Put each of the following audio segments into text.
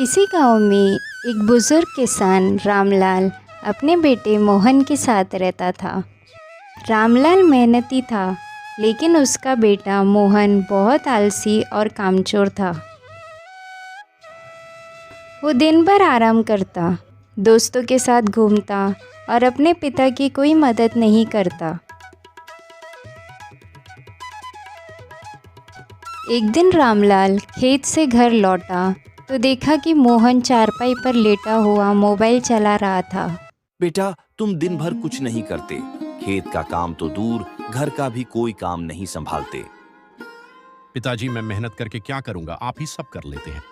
किसी गांव में एक बुजुर्ग किसान रामलाल अपने बेटे मोहन के साथ रहता था। रामलाल मेहनती था, लेकिन उसका बेटा मोहन बहुत आलसी और कामचोर था। वो दिन भर आराम करता, दोस्तों के साथ घूमता और अपने पिता की कोई मदद नहीं करता। एक दिन रामलाल खेत से घर लौटा तो देखा कि मोहन चारपाई पर लेटा हुआ मोबाइल चला रहा था। बेटा, तुम दिन भर कुछ नहीं करते, खेत का काम तो दूर, घर का भी कोई काम नहीं संभालते। पिताजी, मैं मेहनत करके क्या करूंगा, आप ही सब कर लेते हैं।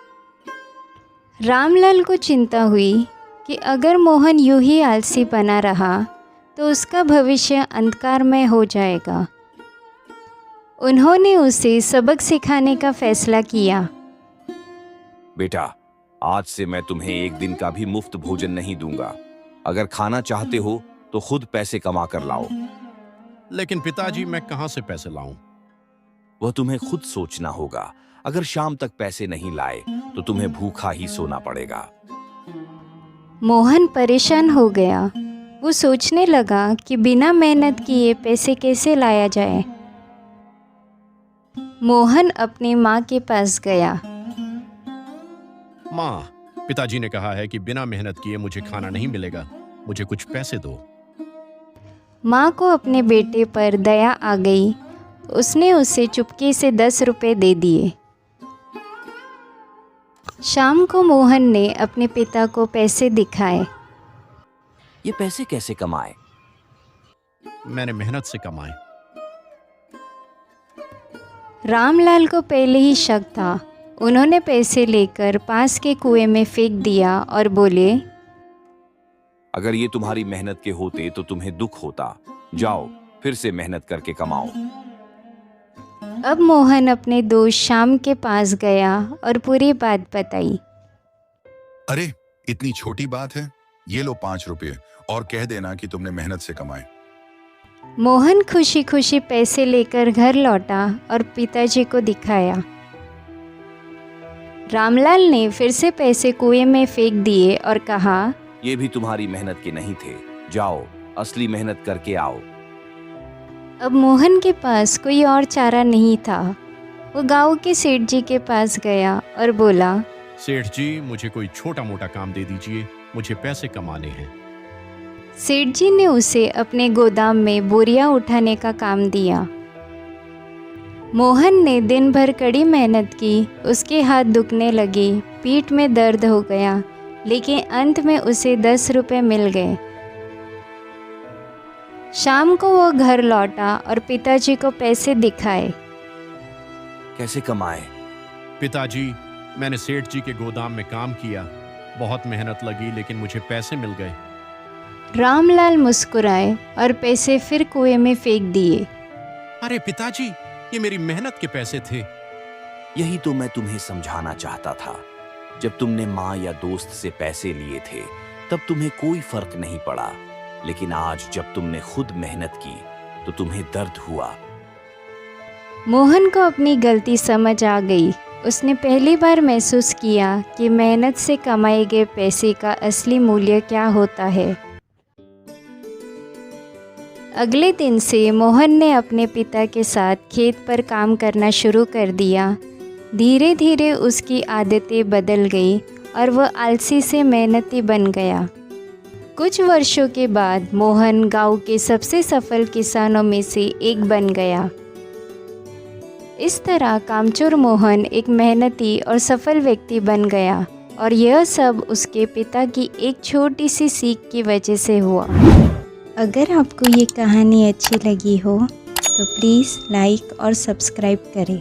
रामलाल को चिंता हुई कि अगर मोहन यूं ही आलसी बना रहा तो उसका भविष्य अंधकारमय हो जाएगा। उन्होंने उसे सबक सिखाने का फैसला किया। बेटा, आज से मैं तुम्हें एक दिन का भी मुफ्त भोजन नहीं दूंगा। अगर खाना चाहते हो तो खुद पैसे कमा कर लाओ। लेकिन पिताजी, मैं कहां से पैसे लाऊं? वह तुम्हें खुद सोचना होगा। अगर शाम तक पैसे नहीं लाए तो तुम्हें भूखा ही सोना पड़ेगा। मोहन परेशान हो गया। वो सोचने लगा कि बिना मेहनत किए पैसे कैसे लाया जाए। मोहन अपनी माँ के पास गया। माँ, पिताजी ने कहा है कि बिना मेहनत किए मुझे खाना नहीं मिलेगा, मुझे कुछ पैसे दो। माँ को अपने बेटे पर दया आ गई। उसने उसे चुपके से 10 रुपए दे दिए। शाम को मोहन ने अपने पिता को पैसे दिखाए। ये पैसे कैसे कमाए? मैंने मेहनत से कमाए। रामलाल को पहले ही शक था। उन्होंने पैसे लेकर पास के कुएं में फेंक दिया और बोले, अगर ये तुम्हारी मेहनत के होते तो तुम्हें दुख होता। जाओ, फिर से मेहनत करके कमाओ। अब मोहन अपने दोस्त श्याम के पास गया और पूरी बात बताई। अरे, इतनी छोटी बात है, ये लो 5 रुपये और कह देना कि तुमने मेहनत से कमाए। मोहन खुशी खुशी पैसे लेकर घर लौटा और पिताजी को दिखाया। रामलाल ने फिर से पैसे कुएं में फेंक दिए और कहा, ये भी तुम्हारी मेहनत के नहीं थे। जाओ, असली मेहनत करके आओ। अब मोहन के पास कोई और चारा नहीं था। वो गांव के सेठ जी के पास गया और बोला, सेठ जी, मुझे कोई छोटा मोटा काम दे दीजिए, मुझे पैसे कमाने हैं। सेठ जी ने उसे अपने गोदाम में बोरियां उठाने का काम दिया। मोहन ने दिन भर कड़ी मेहनत की। उसके हाथ दुखने लगे, पीठ में दर्द हो गया, लेकिन अंत में उसे 10 रुपए मिल गए। शाम को वो घर लौटा और पिताजी को पैसे दिखाए। कैसे कमाए? पिताजी, मैंने सेठ जी के गोदाम में काम किया, बहुत मेहनत लगी, लेकिन मुझे पैसे मिल गए। रामलाल मुस्कुराए और पैसे फिर कुएं में फेंक दिए। अरे पिताजी, ये मेरी मेहनत के पैसे थे। यही तो मैं तुम्हें समझाना चाहता था। जब तुमने माँ या दोस्त से पैसे लिए थे तब तुम्हें कोई फर्क नहीं पड़ा, लेकिन आज जब तुमने खुद मेहनत की तो तुम्हें दर्द हुआ। मोहन को अपनी गलती समझ आ गई। उसने पहली बार महसूस किया कि मेहनत से कमाए गए पैसे का असली मूल्य क्या होता है। अगले दिन से मोहन ने अपने पिता के साथ खेत पर काम करना शुरू कर दिया। धीरे धीरे उसकी आदतें बदल गई और वह आलसी से मेहनती बन गया। कुछ वर्षों के बाद मोहन गांव के सबसे सफल किसानों में से एक बन गया। इस तरह कामचोर मोहन एक मेहनती और सफल व्यक्ति बन गया, और यह सब उसके पिता की एक छोटी सी सीख की वजह से हुआ। अगर आपको ये कहानी अच्छी लगी हो तो प्लीज़ लाइक और सब्सक्राइब करें।